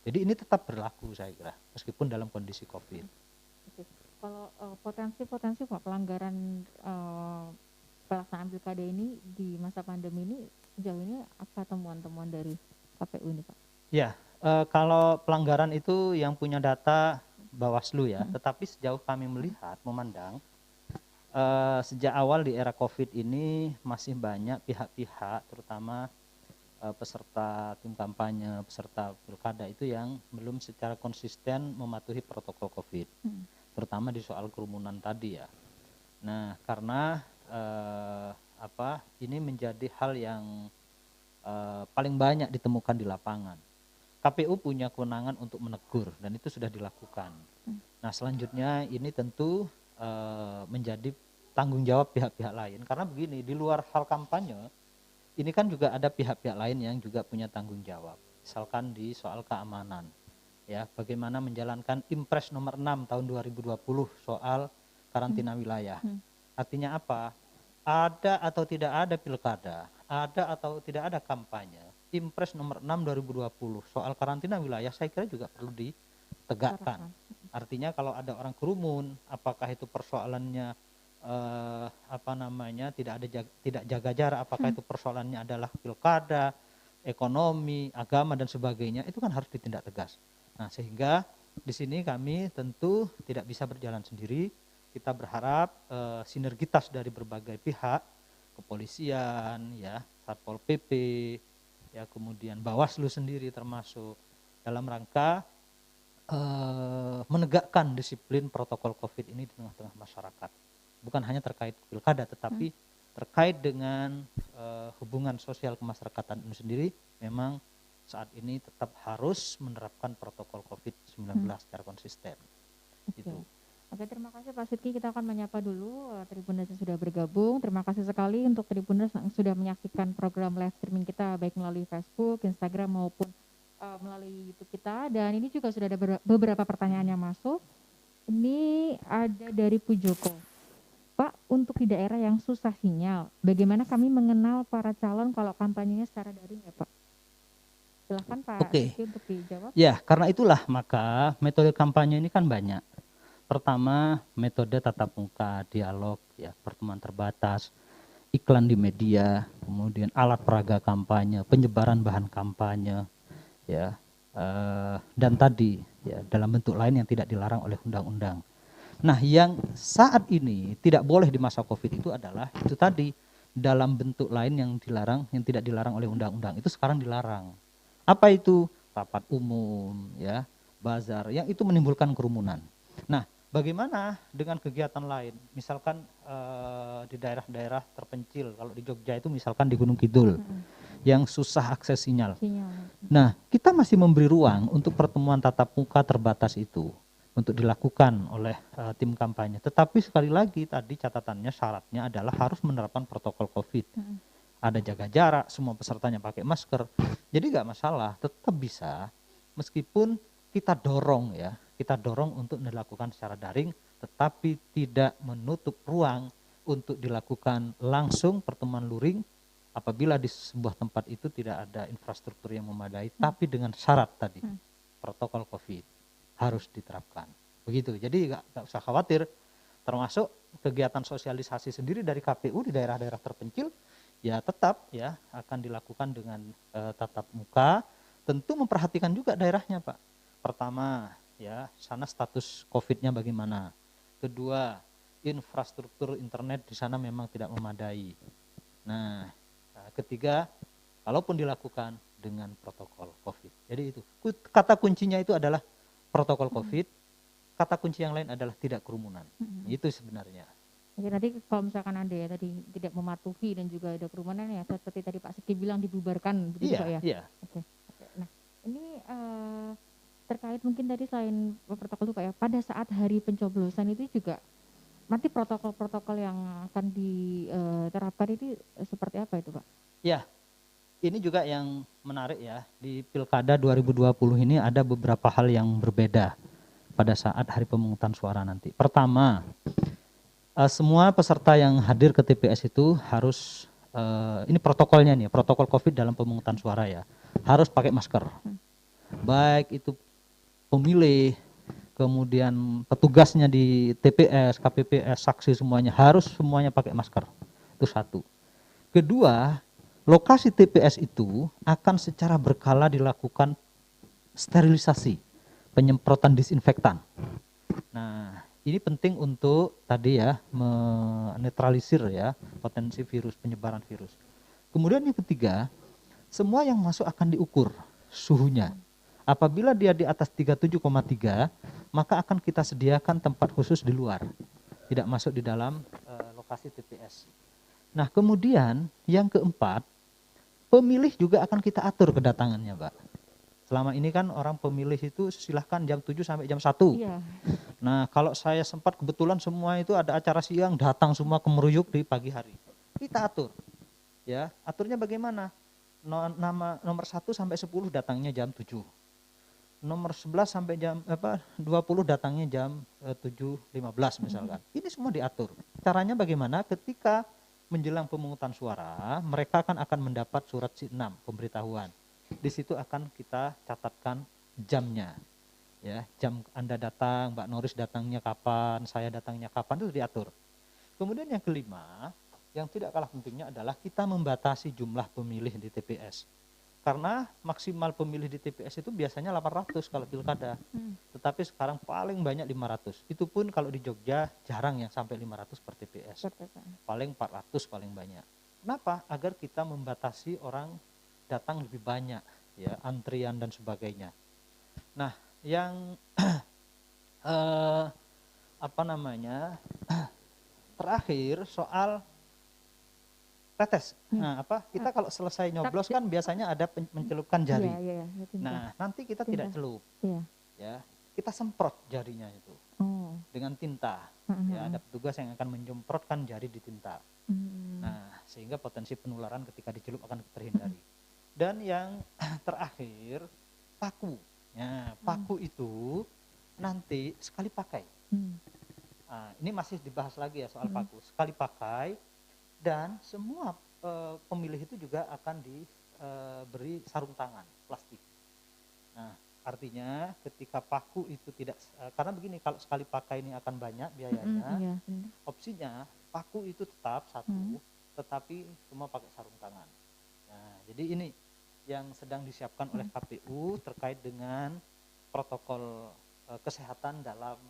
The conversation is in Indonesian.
Jadi ini tetap berlaku saya kira, meskipun dalam kondisi COVID. Oke. Kalau potensi-potensi Pak pelanggaran pelaksanaan pilkada ini di masa pandemi ini sejauh ini apa temuan-temuan dari KPU ini Pak? Ya, kalau pelanggaran itu yang punya data Bawaslu ya, Mm-mm. tetapi sejauh kami melihat, memandang, sejak awal di era COVID ini masih banyak pihak-pihak, terutama peserta tim kampanye, peserta pilkada itu yang belum secara konsisten mematuhi protokol COVID, Mm. terutama di soal kerumunan tadi ya. Nah, karena ini menjadi hal yang paling banyak ditemukan di lapangan. KPU punya kewenangan untuk menegur dan itu sudah dilakukan. Nah, selanjutnya ini tentu menjadi tanggung jawab pihak-pihak lain, karena begini, di luar hal kampanye ini kan juga ada pihak-pihak lain yang juga punya tanggung jawab. Misalkan di soal keamanan, ya, bagaimana menjalankan Impres nomor 6 tahun 2020 soal karantina wilayah. Artinya apa? Ada atau tidak ada pilkada, ada atau tidak ada kampanye, Impres nomor 6 2020 soal karantina wilayah saya kira juga perlu ditegakkan. Artinya kalau ada orang kerumun, apakah itu persoalannya tidak jaga jarak, apakah itu persoalannya adalah pilkada, ekonomi, agama dan sebagainya, itu kan harus ditindak tegas. Nah, sehingga di sini kami tentu tidak bisa berjalan sendiri. Kita berharap sinergitas dari berbagai pihak, kepolisian, ya, Satpol PP, ya, kemudian Bawaslu sendiri termasuk, dalam rangka menegakkan disiplin protokol COVID ini di tengah-tengah masyarakat. Bukan hanya terkait pilkada, tetapi terkait dengan hubungan sosial kemasyarakatan itu sendiri, memang saat ini tetap harus menerapkan protokol COVID-19 secara konsisten. Okay. Itu. Oke, terima kasih Pak Sidki. Kita akan menyapa dulu Tribuners yang sudah bergabung. Terima kasih sekali untuk Tribuners yang sudah menyaksikan program live streaming kita baik melalui Facebook, Instagram maupun melalui YouTube kita. Dan ini juga sudah ada beberapa pertanyaan yang masuk. Ini ada dari Pujoko. Pak, untuk di daerah yang susah sinyal, bagaimana kami mengenal para calon kalau kampanyenya secara daring ya Pak? Silahkan Pak Sidki untuk dijawab. Ya, karena itulah maka metode kampanye ini kan banyak. Pertama, metode tatap muka, dialog, ya, pertemuan terbatas, iklan di media, kemudian alat peraga kampanye, penyebaran bahan kampanye, ya, dan tadi ya dalam bentuk lain yang tidak dilarang oleh undang-undang. Nah, yang saat ini tidak boleh di masa COVID itu adalah itu tadi, dalam bentuk lain yang dilarang, yang tidak dilarang oleh undang-undang, itu sekarang dilarang. Apa itu? Rapat umum, ya, bazar, yang itu menimbulkan kerumunan. Nah, bagaimana dengan kegiatan lain? Misalkan di daerah-daerah terpencil, kalau di Jogja itu misalkan di Gunung Kidul, yang susah akses sinyal. Nah, kita masih memberi ruang untuk pertemuan tatap muka terbatas itu untuk dilakukan oleh tim kampanye. Tetapi sekali lagi tadi catatannya, syaratnya adalah harus menerapkan protokol COVID. Ada jaga jarak, semua pesertanya pakai masker. Jadi nggak masalah, tetap bisa, meskipun kita dorong ya, kita dorong untuk dilakukan secara daring, tetapi tidak menutup ruang untuk dilakukan langsung pertemuan luring apabila di sebuah tempat itu tidak ada infrastruktur yang memadai, tapi dengan syarat tadi, protokol COVID harus diterapkan. Begitu, jadi nggak usah khawatir, termasuk kegiatan sosialisasi sendiri dari KPU di daerah-daerah terpencil, ya tetap ya akan dilakukan dengan tatap muka, tentu memperhatikan juga daerahnya Pak. Pertama ya, sana status COVID-nya bagaimana. Kedua, infrastruktur internet di sana memang tidak memadai. Nah, ketiga, kalaupun dilakukan dengan protokol COVID. Jadi itu, kata kuncinya itu adalah protokol COVID, kata kunci yang lain adalah tidak kerumunan. Itu sebenarnya. Jadi nanti kalau misalkan ada ya tadi tidak mematuhi dan juga ada kerumunan ya seperti tadi Pak Sidki bilang dibubarkan begitu Pak ya. Iya. Oke. Nah ini terkait mungkin tadi selain protokol itu Pak ya, pada saat hari pencoblosan itu juga nanti protokol-protokol yang akan diterapkan itu seperti apa itu Pak? Ya, ini juga yang menarik ya, di Pilkada 2020 ini ada beberapa hal yang berbeda pada saat hari pemungutan suara nanti. Pertama, semua peserta yang hadir ke TPS itu harus, ini protokolnya nih, protokol COVID dalam pemungutan suara ya, harus pakai masker. baik itu pemilih, kemudian petugasnya di TPS, KPPS, saksi semuanya pakai masker. Itu satu. Kedua, lokasi TPS itu akan secara berkala dilakukan sterilisasi, penyemprotan disinfektan. Nah, ini penting untuk tadi ya menetralisir ya potensi virus, penyebaran virus. Kemudian yang ketiga, semua yang masuk akan diukur suhunya. Apabila dia di atas 37,3, maka akan kita sediakan tempat khusus di luar, tidak masuk di dalam lokasi TPS. Nah, kemudian yang keempat, pemilih juga akan kita atur kedatangannya, Mbak. Selama ini kan orang pemilih itu silahkan jam 7 sampai jam 1. Iya. Nah, kalau saya sempat kebetulan semua itu ada acara siang, datang semua kemeruyuk di pagi hari. Kita atur. Ya, aturnya bagaimana? Nomor 1 sampai 10 datangnya jam 7. Nomor 11 sampai jam 20 datangnya jam 7.15 misalkan. Ini semua diatur. Caranya bagaimana? Ketika menjelang pemungutan suara, mereka akan mendapat surat C6 pemberitahuan. Di situ akan kita catatkan jamnya. Ya, jam Anda datang, Mbak Noris datangnya kapan, saya datangnya kapan, itu diatur. Kemudian yang kelima, yang tidak kalah pentingnya adalah kita membatasi jumlah pemilih di TPS. Karena maksimal pemilih di TPS itu biasanya 800 kalau pilkada. Tetapi sekarang paling banyak 500. Itu pun kalau di Jogja jarang yang sampai 500 per TPS. Paling 400 paling banyak. Kenapa? Agar kita membatasi orang datang lebih banyak, ya, antrian dan sebagainya. Nah, yang terakhir soal tetes. Nah, kita kalau selesai nyoblos kan biasanya ada mencelupkan jari. Iya, nah, nanti kita tidak celup. Ya, kita semprot jarinya itu. Dengan tinta. Ya, ada petugas yang akan menyemprotkan jari di tinta. Nah, sehingga potensi penularan ketika dicelup akan terhindari. Dan yang terakhir, paku. Ya, paku itu nanti sekali pakai. Nah, ini masih dibahas lagi ya soal paku. Sekali pakai. Dan semua pemilih itu juga akan diberi sarung tangan plastik. Nah, artinya ketika paku itu tidak, karena begini, kalau sekali pakai ini akan banyak biayanya, opsinya paku itu tetap satu, tetapi semua pakai sarung tangan. Nah, jadi ini yang sedang disiapkan oleh KPU terkait dengan protokol kesehatan dalam